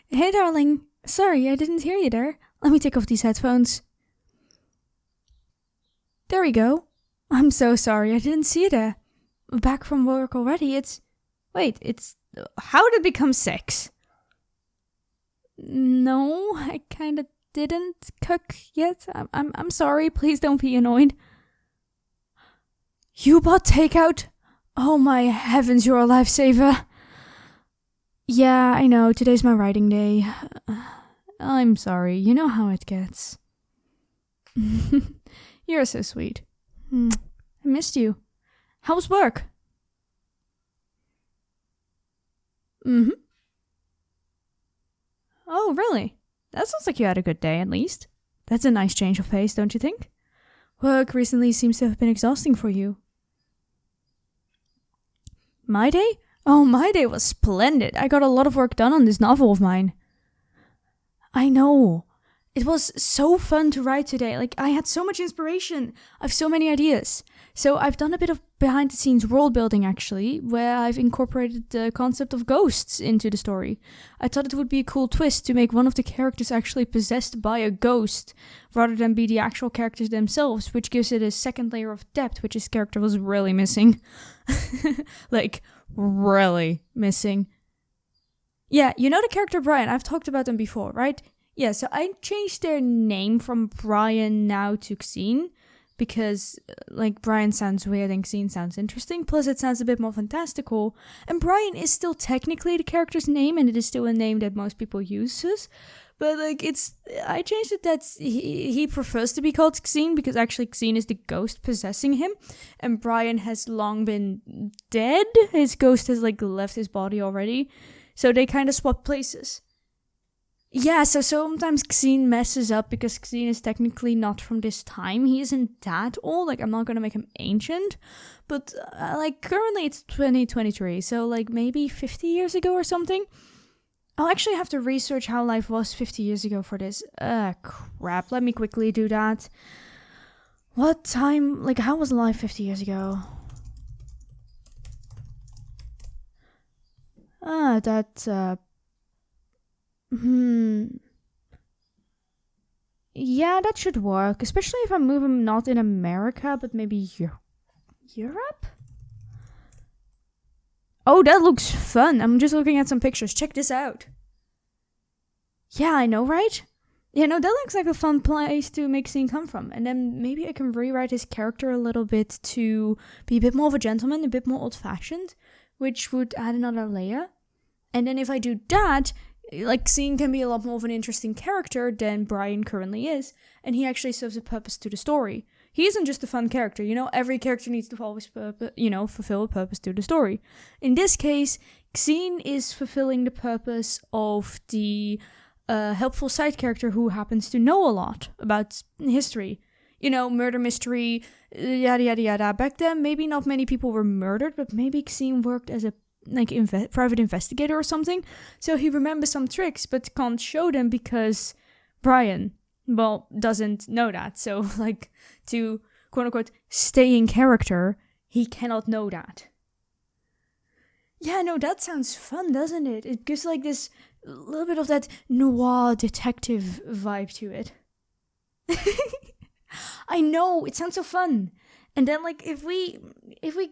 Hey, darling. Sorry, I didn't hear you there. Let me take off these headphones. There we go. I'm so sorry, I didn't see you there. Back from work already, how did it become 6? No, I kinda didn't cook yet. I'm sorry, please don't be annoyed. You bought takeout? Oh my heavens, you're a lifesaver. Yeah, I know, today's my writing day. I'm sorry, you know how it gets. You're so sweet. I missed you. How was work? Oh, really? That sounds like you had a good day, at least. That's a nice change of pace, don't you think? Work recently seems to have been exhausting for you. My day? Oh, my day was splendid. I got a lot of work done on this novel of mine. I know. It was so fun to write today. I had so much inspiration. I have so many ideas. So I've done a bit of behind-the-scenes world building, actually, where I've incorporated the concept of ghosts into the story. I thought it would be a cool twist to make one of the characters actually possessed by a ghost, rather than be the actual characters themselves, which gives it a second layer of depth, which this character was really missing. Really missing. Yeah, you know the character Brian, I've talked about them before, right? Yeah, so I changed their name from Brian now to Xene, because, Brian sounds weird and Xene sounds interesting, plus it sounds a bit more fantastical, and Brian is still technically the character's name, and it is still a name that most people use, but, I changed it that he prefers to be called Xene, because actually Xene is the ghost possessing him, and Brian has long been dead. His ghost has, left his body already, so they kind of swap places. Yeah, so sometimes Xene messes up because Xene is technically not from this time. He isn't that old. I'm not gonna make him ancient. But, currently it's 2023. So, maybe 50 years ago or something. I'll actually have to research how life was 50 years ago for this. Crap. Let me quickly do that. What time, how was life 50 years ago? Yeah, that should work. Especially if I move him not in America, but maybe Europe? Oh, that looks fun. I'm just looking at some pictures. Check this out. Yeah, I know, right? Yeah, no, that looks like a fun place to make Xene come from. And then maybe I can rewrite his character a little bit to be a bit more of a gentleman, a bit more old-fashioned, which would add another layer. And then if I do that, Xene can be a lot more of an interesting character than Brian currently is, and he actually serves a purpose to the story. He isn't just a fun character, every character needs to always fulfill a purpose to the story. In this case, Xene is fulfilling the purpose of the helpful side character who happens to know a lot about history. Murder mystery, yada yada yada. Back then, maybe not many people were murdered, but maybe Xene worked as a private investigator or something, so he remembers some tricks but can't show them because Brian, doesn't know that. So, to quote-unquote stay in character, he cannot know that. Yeah, no, that sounds fun, doesn't it? It gives this little bit of that noir detective vibe to it. I know, it sounds so fun. And then, if we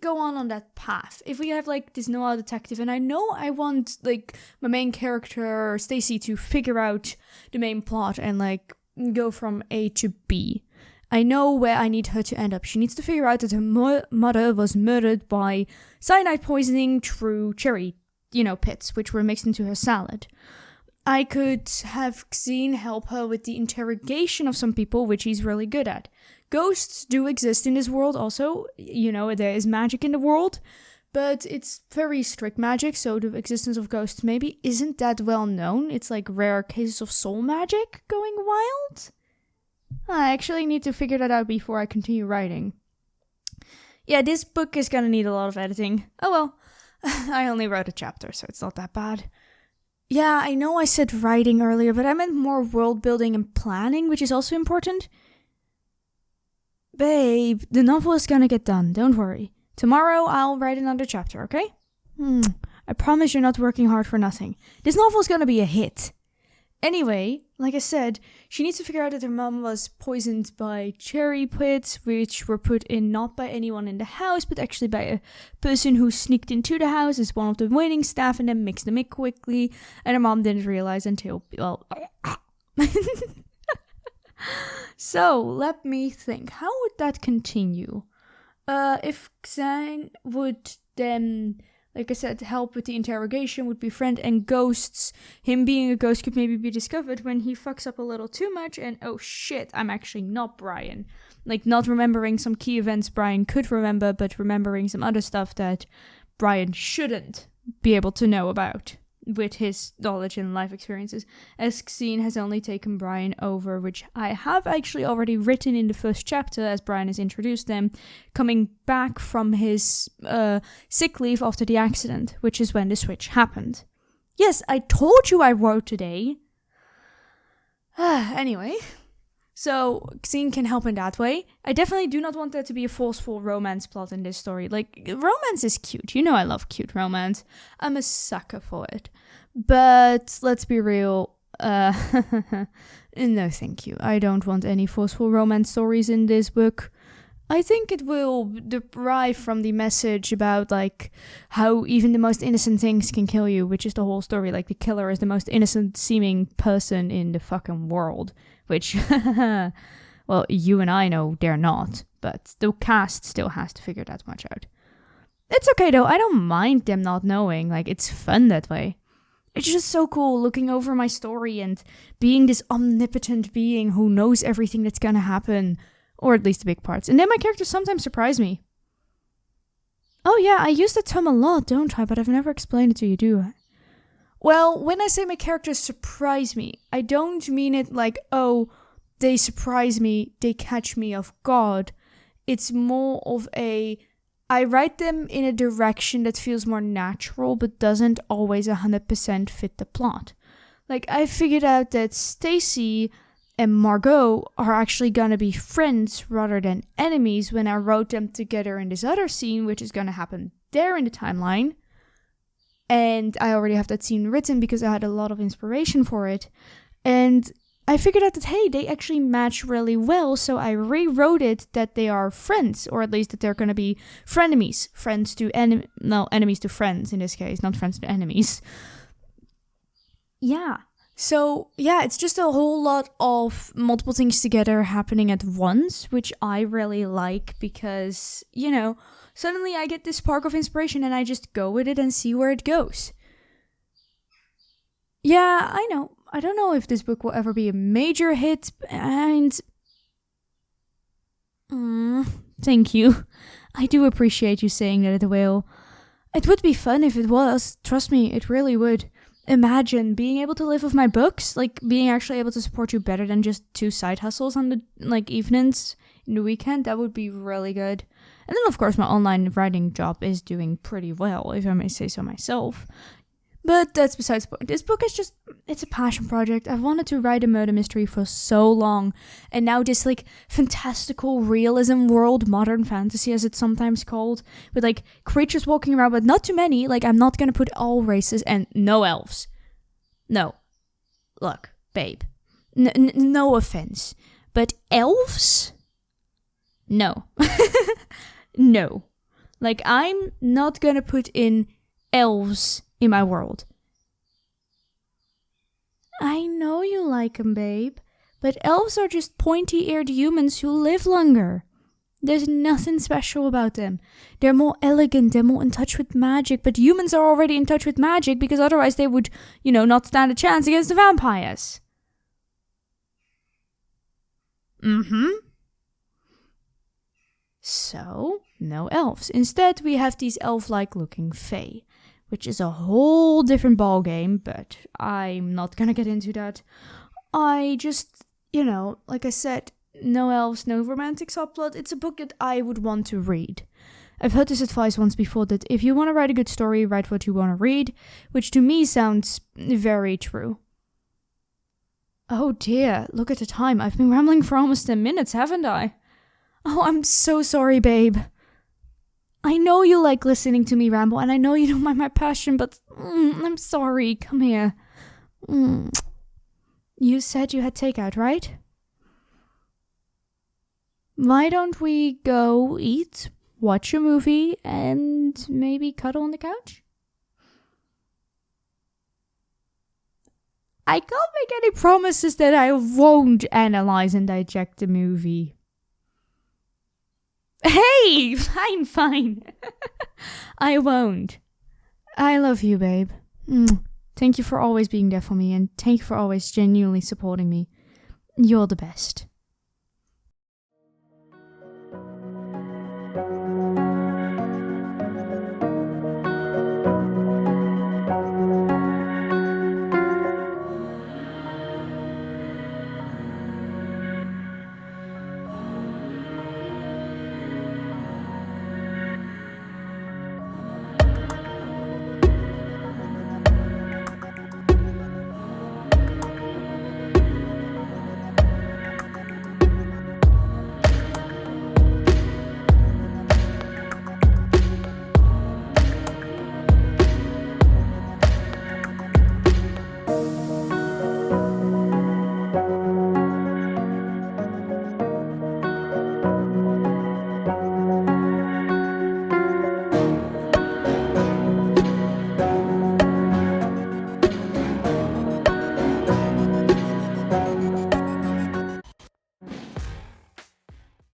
go on that path, if we have, this noir detective, and I know I want, my main character, Stacy, to figure out the main plot and, go from A to B. I know where I need her to end up. She needs to figure out that her mother was murdered by cyanide poisoning through cherry, pits, which were mixed into her salad. I could have Xene help her with the interrogation of some people, which he's really good at. Ghosts do exist in this world also. There is magic in the world, but it's very strict magic, so the existence of ghosts maybe isn't that well known. It's rare cases of soul magic going wild. I actually need to figure that out before I continue writing. Yeah, this book is gonna need a lot of editing. Oh well, I only wrote a chapter, so it's not that bad. Yeah, I know I said writing earlier, but I meant more world building and planning, which is also important. Babe, the novel is gonna get done, don't worry. Tomorrow I'll write another chapter, okay? I promise you're not working hard for nothing. This novel's gonna be a hit. Anyway, like I said, she needs to figure out that her mom was poisoned by cherry pits, which were put in not by anyone in the house, but actually by a person who sneaked into the house as one of the waiting staff and then mixed them in quickly. And her mom didn't realize until, well... So, let me think. How would that continue? If Xang would then... Like I said, help with the interrogation, would befriend, and ghosts. Him being a ghost could maybe be discovered when he fucks up a little too much and, oh shit, I'm actually not Brian. Like, not remembering some key events Brian could remember, but remembering some other stuff that Brian shouldn't be able to know about with his knowledge and life experiences. As Xene has only taken Brian over, which I have actually already written in the first chapter as Brian has introduced them, coming back from his sick leave after the accident, which is when the switch happened. Yes, I told you I wrote today. Anyway, so Xene can help in that way. I definitely do not want there to be a forceful romance plot in this story. Like, romance is cute. You know I love cute romance. I'm a sucker for it. But let's be real. No, thank you. I don't want any forceful romance stories in this book. I think it will derive from the message about, like, how even the most innocent things can kill you, which is the whole story. Like, the killer is the most innocent-seeming person in the fucking world. Which, well, you and I know they're not, but the cast still has to figure that much out. It's okay, though. I don't mind them not knowing. Like, it's fun that way. It's just so cool looking over my story and being this omnipotent being who knows everything that's gonna happen. Or at least the big parts. And then my characters sometimes surprise me. Oh yeah, I use that term a lot, don't I? But I've never explained it to you, do I? Well, when I say my characters surprise me, I don't mean it like, oh, they surprise me, they catch me off guard. It's more of I write them in a direction that feels more natural, but doesn't always 100% fit the plot. Like, I figured out that Stacy and Margot are actually gonna be friends rather than enemies when I wrote them together in this other scene, which is gonna happen there in the timeline. And I already have that scene written because I had a lot of inspiration for it. And I figured out that, hey, they actually match really well, so I rewrote it that they are friends, or at least that they're gonna be frenemies. Enemies to friends in this case, not friends to enemies. Yeah. So, yeah, it's just a whole lot of multiple things together happening at once, which I really like because, you know, suddenly I get this spark of inspiration and I just go with it and see where it goes. Yeah, I know. I don't know if this book will ever be a major hit, and... thank you. I do appreciate you saying that it will. It would be fun if it was. Trust me, it really would. Imagine being able to live with my books, like being actually able to support you better than just 2 side hustles on the evenings in the weekend. That would be really good. And then of course my online writing job is doing pretty well, if I may say so myself. But that's besides the point. This book is just, it's a passion project. I've wanted to write a murder mystery for so long. And now this fantastical realism world, modern fantasy as it's sometimes called, with creatures walking around, but not too many. I'm not gonna put all races and no elves. No. Look, babe. No offense. But elves? No. No. I'm not gonna put in elves in my world. I know you like them, babe, but elves are just pointy-eared humans who live longer. There's nothing special about them. They're more elegant, they're more in touch with magic, but humans are already in touch with magic because otherwise they would, not stand a chance against the vampires. So, no elves. Instead, we have these elf-like looking fae, which is a whole different ballgame, but I'm not gonna get into that. I just, like I said, no elves, no romantic subplot. It's a book that I would want to read. I've heard this advice once before that if you want to write a good story, write what you want to read, which to me sounds very true. Oh dear, look at the time. I've been rambling for almost 10 minutes, haven't I? Oh, I'm so sorry, babe. I know you like listening to me ramble, and I know you don't mind my passion, but I'm sorry. Come here. You said you had takeout, right? Why don't we go eat, watch a movie, and maybe cuddle on the couch? I can't make any promises that I won't analyze and digest the movie. Hey, fine. I won't. I love you, babe. Thank you for always being there for me, and thank you for always genuinely supporting me. You're the best.